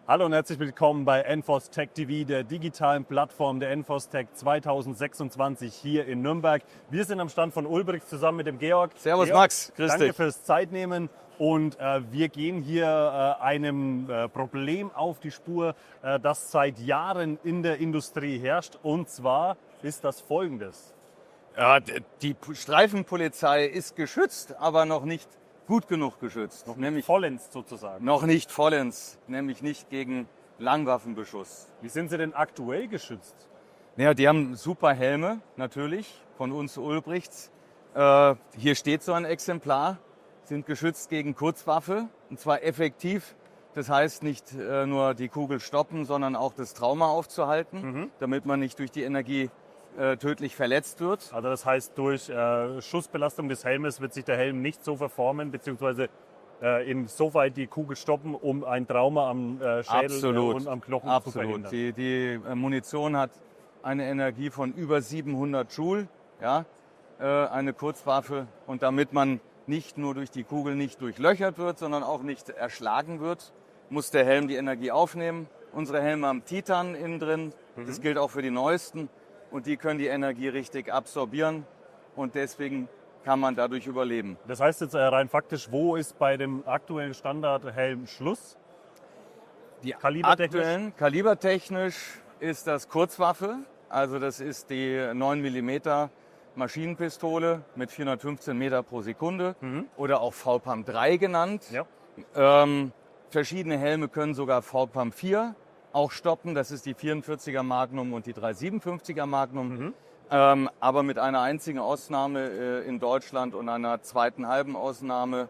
Hallo und herzlich willkommen bei NFOS Tech TV, der digitalen Plattform der NFOS Tech 2026 hier in Nürnberg. Wir sind am Stand von Ulbricht zusammen mit dem Georg. Servus Georg, Max, grüß danke dich. fürs Zeitnehmen und wir gehen hier einem Problem auf die Spur, das seit Jahren in der Industrie herrscht, und zwar ist das folgendes. Ja, die Streifenpolizei ist geschützt, aber noch nicht gut genug geschützt. Nämlich vollends sozusagen. Noch nicht vollends, nämlich nicht gegen Langwaffenbeschuss. Wie sind sie denn aktuell geschützt? Naja, die haben super Helme, natürlich, von uns Ulbrichts. Hier steht so ein Exemplar, sind geschützt gegen Kurzwaffe, und zwar effektiv. Das heißt nicht nur die Kugel stoppen, sondern auch das Trauma aufzuhalten, damit man nicht durch die Energie tödlich verletzt wird. Also das heißt, durch Schussbelastung des Helmes wird sich der Helm nicht so verformen, beziehungsweise insoweit die Kugel stoppen, um ein Trauma am Schädel und am Knochen zu verhindern. Die Munition hat eine Energie von über 700 Joule, ja, eine Kurzwaffe. Und damit man nicht nur durch die Kugel nicht durchlöchert wird, sondern auch nicht erschlagen wird, muss der Helm die Energie aufnehmen. Unsere Helme haben Titan innen drin, das gilt auch für die neuesten. Und die können die Energie richtig absorbieren und deswegen kann man dadurch überleben. Das heißt jetzt rein faktisch, wo ist bei dem aktuellen Standardhelm Schluss? Kalibertechnisch ist das Kurzwaffe, also das ist die 9 mm Maschinenpistole mit 415 Meter pro Sekunde oder auch VPAM 3 genannt. Ja. Verschiedene Helme können sogar VPAM 4 auch stoppen, das ist die 44er Magnum und die 357er Magnum. Aber mit einer einzigen Ausnahme in Deutschland und einer zweiten halben Ausnahme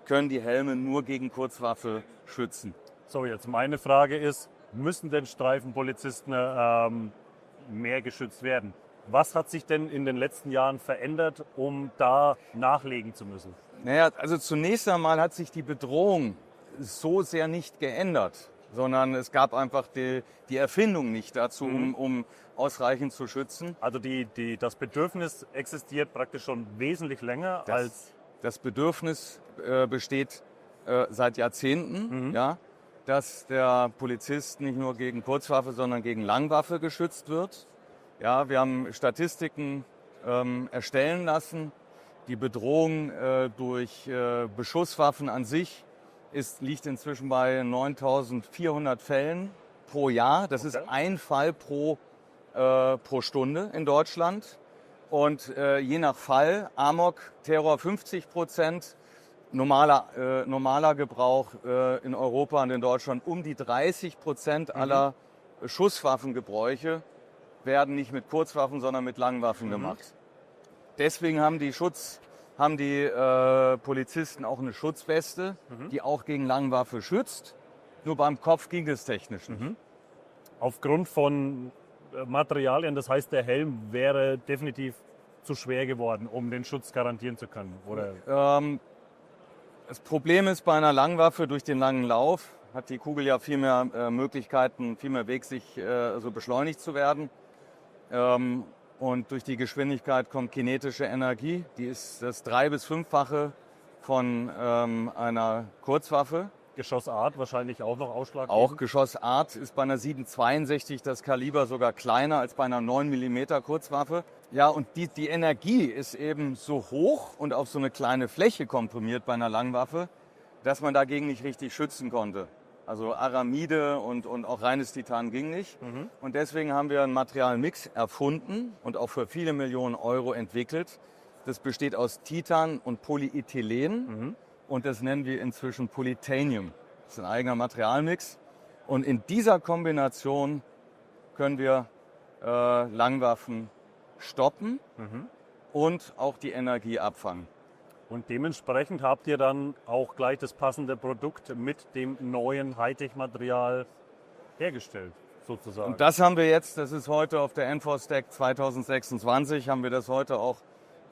können die Helme nur gegen Kurzwaffe schützen. So, jetzt meine Frage ist, müssen denn Streifenpolizisten mehr geschützt werden? Was hat sich denn in den letzten Jahren verändert, um da nachlegen zu müssen? Naja, also zunächst einmal hat sich die Bedrohung so sehr nicht geändert, sondern es gab einfach die Erfindung nicht dazu, um ausreichend zu schützen. Also das Bedürfnis existiert praktisch schon wesentlich länger als... Das Bedürfnis besteht seit Jahrzehnten, ja, dass der Polizist nicht nur gegen Kurzwaffe, sondern gegen Langwaffe geschützt wird. Ja, wir haben Statistiken erstellen lassen. Die Bedrohung durch Beschusswaffen an sich liegt inzwischen bei 9.400 Fällen pro Jahr. Das ist ein Fall pro Stunde in Deutschland. Und je nach Fall, Amok, Terror 50%, normaler Gebrauch in Europa und in Deutschland um die 30% aller Schusswaffengebräuche werden nicht mit Kurzwaffen, sondern mit Langwaffen gemacht. Deswegen haben die Polizisten auch eine Schutzweste, die auch gegen Langwaffe schützt. Nur beim Kopf ging es technisch nicht. Aufgrund von Materialien, das heißt, der Helm wäre definitiv zu schwer geworden, um den Schutz garantieren zu können, oder? Das Problem ist, bei einer Langwaffe durch den langen Lauf hat die Kugel ja viel mehr Möglichkeiten, viel mehr Weg, sich beschleunigt zu werden. Und durch die Geschwindigkeit kommt kinetische Energie. Die ist das 3- bis 5-fache von einer Kurzwaffe. Geschossart wahrscheinlich auch noch ausschlaggebend. Auch Geschossart ist bei einer 7,62 das Kaliber sogar kleiner als bei einer 9 mm Kurzwaffe. Ja, und die Energie ist eben so hoch und auf so eine kleine Fläche komprimiert bei einer Langwaffe, dass man dagegen nicht richtig schützen konnte. Also Aramide und auch reines Titan ging nicht. Und deswegen haben wir einen Materialmix erfunden und auch für viele Millionen Euro entwickelt. Das besteht aus Titan und Polyethylen und das nennen wir inzwischen Polytanium. Das ist ein eigener Materialmix. Und in dieser Kombination können wir Langwaffen stoppen und auch die Energie abfangen. Und dementsprechend habt ihr dann auch gleich das passende Produkt mit dem neuen Hightech-Material hergestellt, sozusagen. Und das haben wir jetzt, das ist heute auf der NFOS Tech 2026, haben wir das heute auch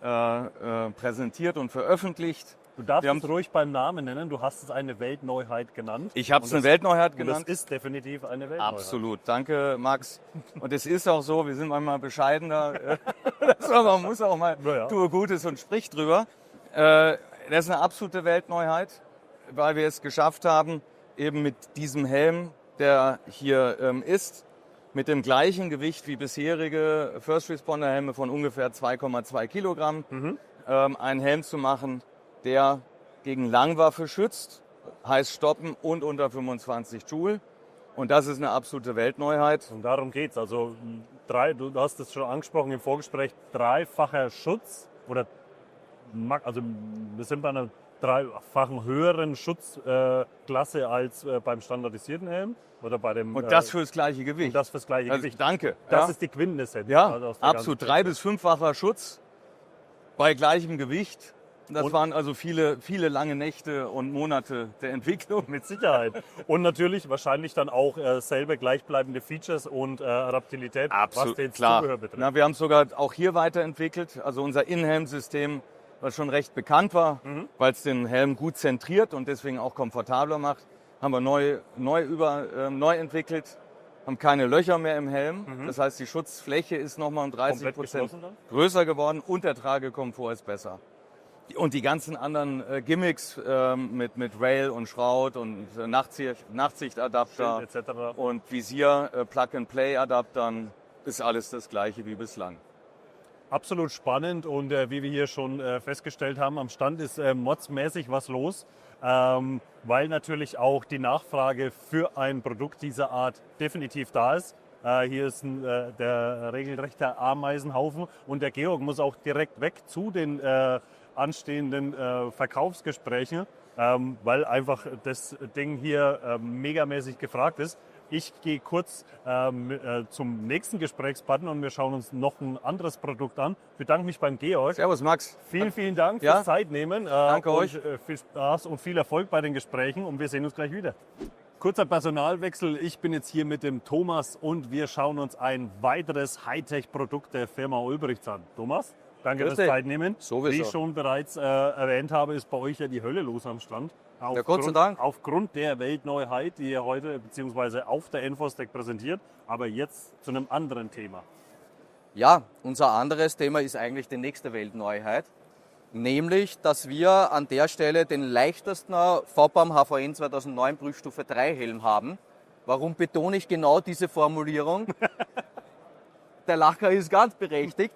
präsentiert und veröffentlicht. Du darfst es ruhig beim Namen nennen, du hast es eine Weltneuheit genannt. Ich habe es eine Weltneuheit genannt. Und das ist definitiv eine Weltneuheit. Absolut, danke Max. Und es ist auch so, wir sind manchmal bescheidener, man muss auch mal tue Gutes und sprich drüber. Das ist eine absolute Weltneuheit, weil wir es geschafft haben, eben mit diesem Helm der hier ist, mit dem gleichen Gewicht wie bisherige First Responder Helme von ungefähr 2,2 Kilogramm, einen Helm zu machen, der gegen Langwaffe schützt, heißt stoppen und unter 25 Joule. Und das ist eine absolute Weltneuheit. Und darum geht's. Also du hast es schon angesprochen im Vorgespräch, dreifacher Schutz oder also wir sind bei einer dreifachen höheren Schutzklasse als beim standardisierten Helm oder bei dem. Und das für das gleiche Gewicht. Und das fürs gleiche Also, Gewicht. danke. Das ist die Quintessenz. Ja, also aus der absolut. ganzen 3- bis 5-facher Schutz bei gleichem Gewicht. Das Und- waren also viele lange Nächte und Monate der Entwicklung. Mit Sicherheit. Und natürlich wahrscheinlich dann auch selber gleichbleibende Features und Adaptilität, was den Zubehör betrifft. Na, wir haben es sogar auch hier weiterentwickert. Also unser In-Helm-System, was schon recht bekannt war, weil es den Helm gut zentriert und deswegen auch komfortabler macht, haben wir neu entwickelt. Haben keine Löcher mehr im Helm. Das heißt, die Schutzfläche ist nochmal um 30% geschlossen dann? größer geworden und der Tragekomfort ist besser. Und die ganzen anderen Gimmicks mit Rail und Shroud und Nachtsichtadapter Schild etc. und Visier, Plug-and-Play-Adaptern ist alles das gleiche wie bislang. Absolut spannend und wie wir hier schon festgestellt haben, am Stand ist modsmäßig was los, weil natürlich auch die Nachfrage für ein Produkt dieser Art definitiv da ist. Hier ist der regelrechte Ameisenhaufen und der Georg muss auch direkt weg zu den anstehenden Verkaufsgesprächen, weil einfach das Ding hier megamäßig gefragt ist. Ich gehe kurz zum nächsten Gesprächspartner und wir schauen uns noch ein anderes Produkt an. Ich bedanke mich beim Georg. Servus Max. Vielen Dank Ja. fürs Zeitnehmen. Danke und euch. Viel Spaß und viel Erfolg bei den Gesprächen und wir sehen uns gleich wieder. Kurzer Personalwechsel. Ich bin jetzt hier mit dem Thomas und wir schauen uns ein weiteres Hightech-Produkt der Firma Ulbrichts an. Thomas, danke Grüß fürs dich. Zeitnehmen. Sowieso. Wie ich schon bereits erwähnt habe, ist bei euch ja die Hölle los am Stand. Gott sei Dank. Aufgrund der Weltneuheit, die ihr heute bzw. auf der Enfostec präsentiert. Aber jetzt zu einem anderen Thema. Ja, unser anderes Thema ist eigentlich die nächste Weltneuheit, nämlich, dass wir an der Stelle den leichtesten VPAM HVN 2009 Prüfstufe 3 Helm haben. Warum betone ich genau diese Formulierung? Der Lacher ist ganz berechtigt,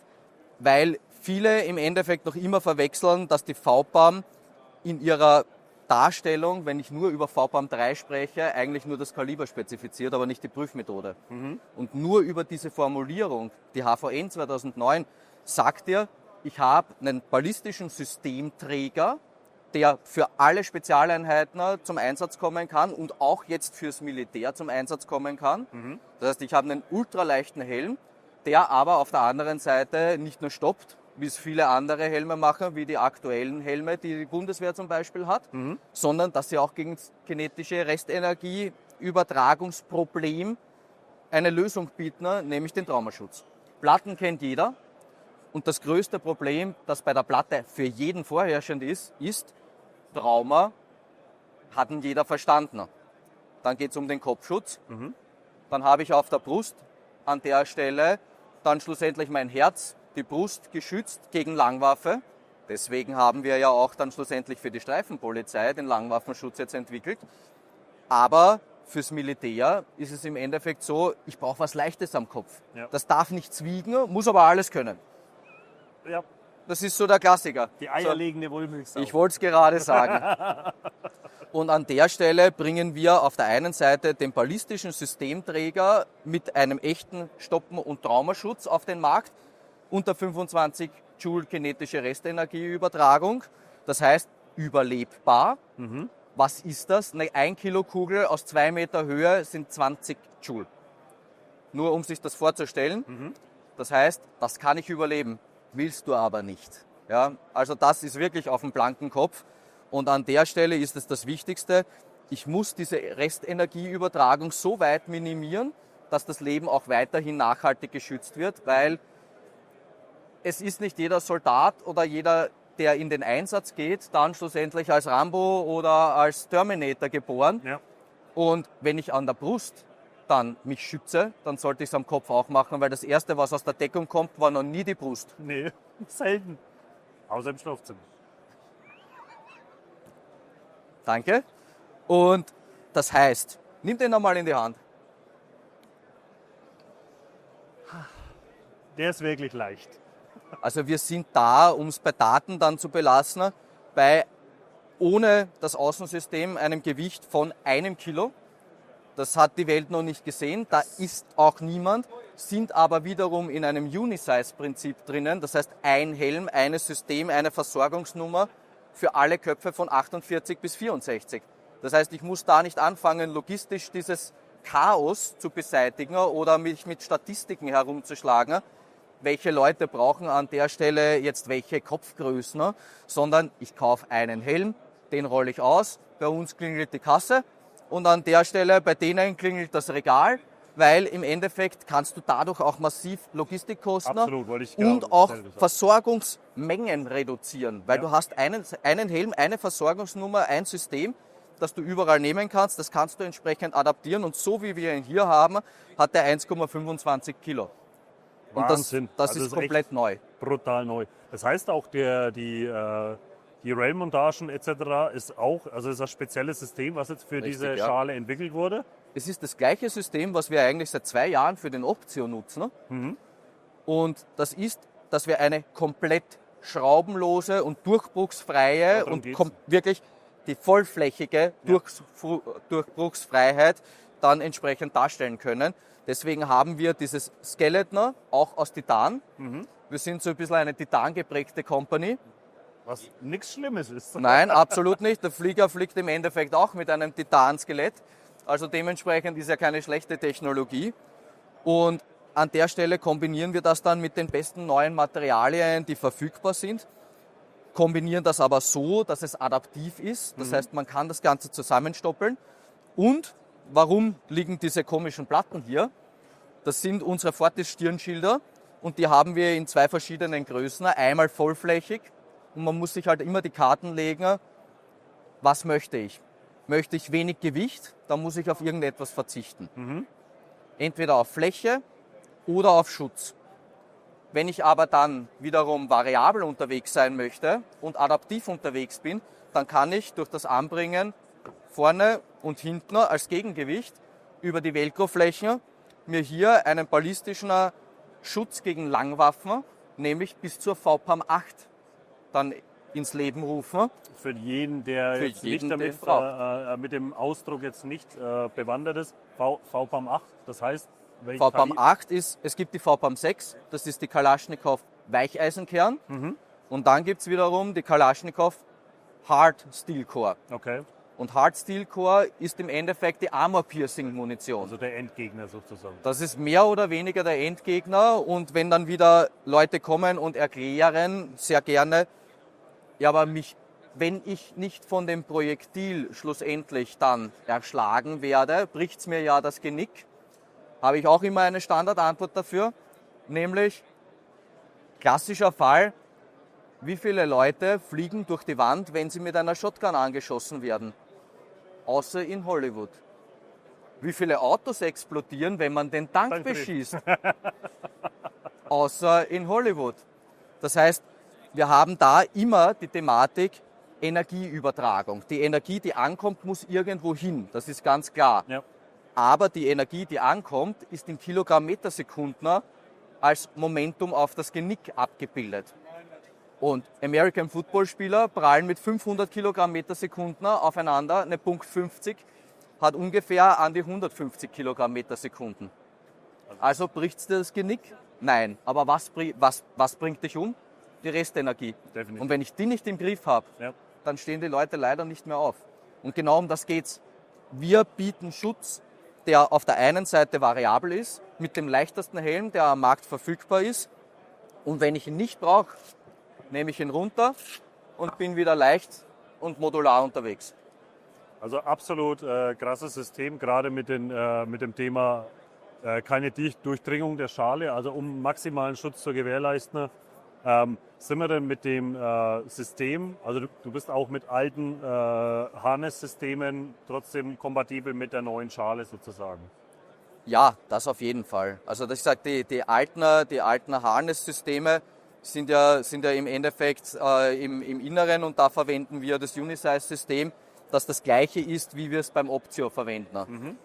weil viele im Endeffekt noch immer verwechseln, dass die VPAM in ihrer Darstellung, wenn ich nur über VPAM 3 spreche, eigentlich nur das Kaliber spezifiziert, aber nicht die Prüfmethode. Und nur über diese Formulierung, die HVN 2009, sagt ihr, ich habe einen ballistischen Systemträger, der für alle Spezialeinheiten zum Einsatz kommen kann und auch jetzt fürs Militär zum Einsatz kommen kann. Das heißt, ich habe einen ultraleichten Helm, der aber auf der anderen Seite nicht nur stoppt, wie es viele andere Helme machen, wie die aktuellen Helme, die die Bundeswehr zum Beispiel hat, sondern dass sie auch gegen das kinetische Restenergieübertragungsproblem eine Lösung bieten, nämlich den Traumaschutz. Platten kennt jeder und das größte Problem, das bei der Platte für jeden vorherrschend ist Trauma hat ihn jeder verstanden. Dann geht es um den Kopfschutz. Dann habe ich auf der Brust an der Stelle dann schlussendlich mein Herz, die Brust geschützt gegen Langwaffe. Deswegen haben wir ja auch dann schlussendlich für die Streifenpolizei den Langwaffenschutz jetzt entwickelt. Aber fürs Militär ist es im Endeffekt so, ich brauche was Leichtes am Kopf. Ja. Das darf nichts wiegen, muss aber alles können. Ja, Das ist so der Klassiker. die eierlegende Wollmilchsau. Ich wollte es gerade sagen. Und an der Stelle bringen wir auf der einen Seite den ballistischen Systemträger mit einem echten Stoppen- und Traumaschutz auf den Markt. Unter 25 Joule kinetische Restenergieübertragung. Das heißt, überlebbar. Was ist das? Eine 1 Kilo Kugel aus 2 Meter Höhe sind 20 Joule. Nur um sich das vorzustellen. Das heißt, das kann ich überleben. Willst du aber nicht. Ja, also das ist wirklich auf dem blanken Kopf. Und an der Stelle ist es das Wichtigste. Ich muss diese Restenergieübertragung so weit minimieren, dass das Leben auch weiterhin nachhaltig geschützt wird, weil es ist nicht jeder Soldat oder jeder, der in den Einsatz geht, dann schlussendlich als Rambo oder als Terminator geboren. Ja. Und wenn ich an der Brust dann mich schütze, dann sollte ich es am Kopf auch machen, weil das Erste, was aus der Deckung kommt, war noch nie die Brust. Nee, selten. Außer im Schlafzimmer. Danke. Und das heißt, Nimm den einmal in die Hand. Der ist wirklich leicht. Also wir sind da, um es bei Daten dann zu belassen, bei ohne das Außensystem einem Gewicht von 1 Kilo. Das hat die Welt noch nicht gesehen, da ist auch niemand, sind aber wiederum in einem Unisize-Prinzip drinnen. Das heißt, ein Helm, ein System, eine Versorgungsnummer für alle Köpfe von 48 bis 64. Das heißt, ich muss da nicht anfangen, logistisch dieses Chaos zu beseitigen oder mich mit Statistiken herumzuschlagen, welche Leute brauchen an der Stelle jetzt welche Kopfgrößen, sondern ich kaufe einen Helm, den rolle ich aus, bei uns klingelt die Kasse und an der Stelle bei denen klingelt das Regal, weil im Endeffekt kannst du dadurch auch massiv Logistikkosten Absolut, wollte ich genau und auch dasselbe sagen. Versorgungsmengen reduzieren, weil Ja. du hast einen Helm, eine Versorgungsnummer, ein System, das du überall nehmen kannst, das kannst du entsprechend adaptieren und so wie wir ihn hier haben, hat der 1,25 Kilo. Und Wahnsinn. das Also ist echt komplett neu. brutal neu. Das heißt auch, die Railmontagen etc. ist auch, also ist ein spezielles System, was jetzt für Richtig, diese ja. Schale entwickelt wurde. Es ist das gleiche System, was wir eigentlich seit 2 Jahren für den Optio nutzen. Und das ist, dass wir eine komplett schraubenlose und durchbruchsfreie Darum und geht's. wirklich die vollflächige Durchbruchsfreiheit dann entsprechend darstellen können. Deswegen haben wir dieses Skeleton auch aus Titan. Wir sind so ein bisschen eine Titan-geprägte Company. Was nichts Schlimmes ist. Nein, absolut nicht. Der Flieger fliegt im Endeffekt auch mit einem Titan-Skelett. Also dementsprechend ist ja keine schlechte Technologie. Und an der Stelle kombinieren wir das dann mit den besten neuen Materialien, die verfügbar sind. Kombinieren das aber so, dass es adaptiv ist. Das heißt, man kann das Ganze zusammenstoppeln. Und warum liegen diese komischen Platten hier? Das sind unsere Fortis-Stirnschilder und die haben wir in 2 verschiedenen Größen. Einmal vollflächig und man muss sich halt immer die Karten legen, was möchte ich? Möchte ich wenig Gewicht, dann muss ich auf irgendetwas verzichten. Entweder auf Fläche oder auf Schutz. Wenn ich aber dann wiederum variabel unterwegs sein möchte und adaptiv unterwegs bin, dann kann ich durch das Anbringen vorne und hinten als Gegengewicht über die Velcro-Flächen mir hier einen ballistischen Schutz gegen Langwaffen, nämlich bis zur VPAM 8, dann ins Leben rufen. Für jeden, der Für jetzt jeden, nicht damit, den braucht. mit dem Ausdruck jetzt nicht bewandert ist, VPAM 8, das heißt, welche VPAM KI? 8 ist, es gibt die VPAM 6, das ist die Kalaschnikow Weicheisenkern. Und dann gibt es wiederum die Kalaschnikow Hard Steel Core. Okay, Und Hard Steel Core ist im Endeffekt die Armor-Piercing-Munition. also der Endgegner sozusagen. Das ist mehr oder weniger der Endgegner. Und wenn dann wieder Leute kommen und erklären, sehr gerne, ja, aber wenn ich nicht von dem Projektil schlussendlich dann erschlagen werde, bricht es mir ja das Genick, habe ich auch immer eine Standardantwort dafür, nämlich klassischer Fall, wie viele Leute fliegen durch die Wand, wenn sie mit einer Shotgun angeschossen werden? Außer in Hollywood. Wie viele Autos explodieren, wenn man den Tank Dank beschießt? Außer in Hollywood. Das heißt, wir haben da immer die Thematik Energieübertragung. Die Energie, die ankommt, muss irgendwo hin. Das ist ganz klar. Ja. Aber die Energie, die ankommt, ist in Kilogramm-Meter-Sekunden als Momentum auf das Genick abgebildet. Und American Football-Spieler prallen mit 500 Kilogramm-Meter-Sekunden aufeinander. Eine Punkt 50 hat ungefähr an die 150 Kilogramm-Meter-Sekunden. Also bricht es dir das Genick? Nein. Aber was bringt dich um? Die Restenergie. Definitiv. Und wenn ich die nicht im Griff habe, Ja. dann stehen die Leute leider nicht mehr auf. Und genau um das geht's. Wir bieten Schutz, der auf der einen Seite variabel ist, mit dem leichtesten Helm, der am Markt verfügbar ist. Und wenn ich ihn nicht brauche, nehme ich ihn runter und bin wieder leicht und modular unterwegs. Also absolut krasses System, gerade mit dem Thema keine Durchdringung der Schale, also um maximalen Schutz zu gewährleisten. Sind wir denn mit dem System, also du bist auch mit alten Harness-Systemen trotzdem kompatibel mit der neuen Schale sozusagen? Ja, das auf jeden Fall. Also ich sage, die alten Harness-Systeme sind ja im Endeffekt im Inneren und da verwenden wir das Unisize-System, das das gleiche ist, wie wir es beim Optio verwenden.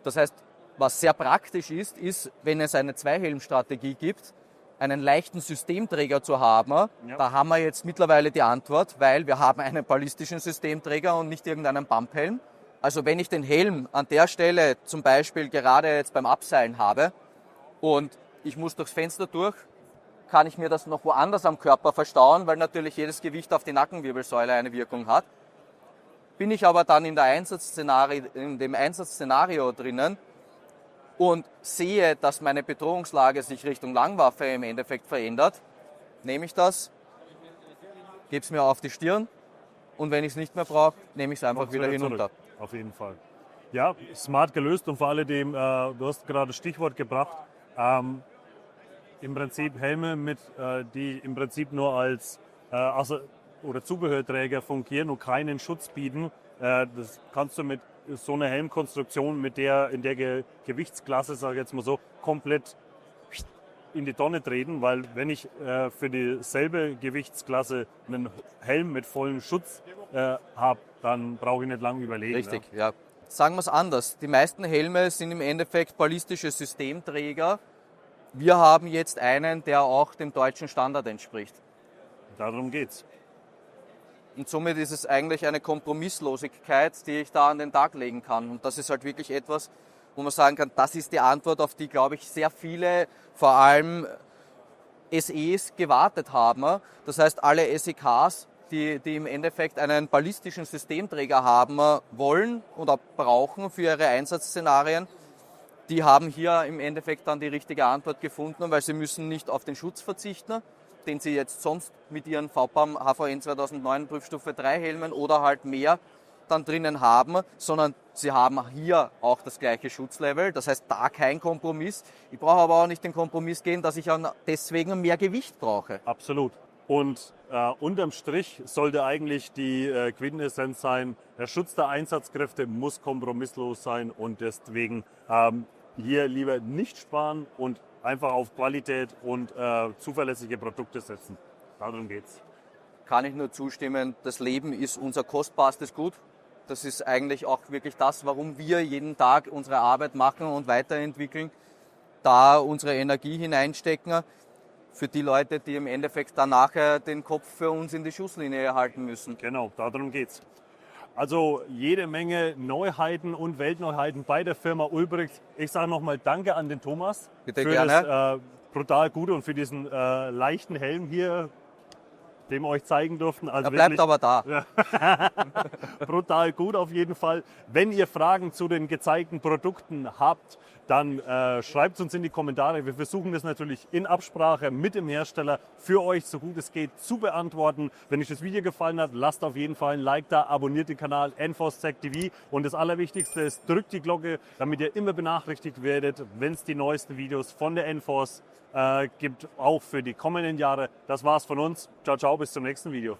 Das heißt, was sehr praktisch ist, wenn es eine Zweihelmstrategie gibt, einen leichten Systemträger zu haben. Ja. Da haben wir jetzt mittlerweile die Antwort, weil wir haben einen ballistischen Systemträger und nicht irgendeinen Bumphelm. Also wenn ich den Helm an der Stelle zum Beispiel gerade jetzt beim Abseilen habe und ich muss durchs Fenster durch, kann ich mir das noch woanders am Körper verstauen, weil natürlich jedes Gewicht auf die Nackenwirbelsäule eine Wirkung hat. Bin ich aber dann in dem Einsatzszenario drinnen und sehe, dass meine Bedrohungslage sich Richtung Langwaffe im Endeffekt verändert, nehme ich das, gebe es mir auf die Stirn und wenn ich es nicht mehr brauche, nehme ich es einfach wieder hinunter. Zurück. Auf jeden Fall. Ja, smart gelöst und vor allem, du hast gerade das Stichwort gebracht, im Prinzip Helme, die im Prinzip nur als oder Zubehörträger fungieren und keinen Schutz bieten. Das kannst du mit so einer Helmkonstruktion, in der Gewichtsklasse, sage ich jetzt mal so, komplett in die Tonne treten, weil wenn ich für dieselbe Gewichtsklasse einen Helm mit vollem Schutz habe, dann brauche ich nicht lange überlegen. Richtig, ja. Sagen wir es anders. Die meisten Helme sind im Endeffekt ballistische Systemträger. Wir haben jetzt einen, der auch dem deutschen Standard entspricht. Darum geht's. Und somit ist es eigentlich eine Kompromisslosigkeit, die ich da an den Tag legen kann. Und das ist halt wirklich etwas, wo man sagen kann, das ist die Antwort, auf die, glaube ich, sehr viele, vor allem SEs, gewartet haben. Das heißt, alle SEKs, die im Endeffekt einen ballistischen Systemträger haben wollen oder brauchen für ihre Einsatzszenarien, die haben hier im Endeffekt dann die richtige Antwort gefunden, weil sie müssen nicht auf den Schutz verzichten, den sie jetzt sonst mit ihren VPAM HVN 2009 Prüfstufe 3 Helmen oder halt mehr dann drinnen haben, sondern sie haben hier auch das gleiche Schutzlevel. Das heißt, da kein Kompromiss. Ich brauche aber auch nicht den Kompromiss gehen, dass ich deswegen mehr Gewicht brauche. Absolut. Und unterm Strich sollte eigentlich die Quintessenz sein, der Schutz der Einsatzkräfte muss kompromisslos sein und deswegen hier lieber nicht sparen und einfach auf Qualität und zuverlässige Produkte setzen. Darum geht's. Kann ich nur zustimmen, das Leben ist unser kostbarstes Gut. Das ist eigentlich auch wirklich das, warum wir jeden Tag unsere Arbeit machen und weiterentwickeln, da unsere Energie hineinstecken für die Leute, die im Endeffekt dann nachher den Kopf für uns in die Schusslinie halten müssen. Genau, darum geht's. Also jede Menge Neuheiten und Weltneuheiten bei der Firma Ulbricht. Ich sage nochmal Danke an den Thomas Bitte für gerne. das brutal gute und für diesen leichten Helm hier, den wir euch zeigen durften. Also Er bleibt aber da. Brutal gut auf jeden Fall. Wenn ihr Fragen zu den gezeigten Produkten habt, dann schreibt es uns in die Kommentare. Wir versuchen das natürlich in Absprache mit dem Hersteller für euch so gut es geht zu beantworten. Wenn euch das Video gefallen hat, lasst auf jeden Fall ein Like da, abonniert den Kanal NFORCE Tech TV und das Allerwichtigste ist, drückt die Glocke, damit ihr immer benachrichtigt werdet, wenn es die neuesten Videos von der NFORCE gibt, auch für die kommenden Jahre. Das war's von uns. Ciao, ciao, bis zum nächsten Video.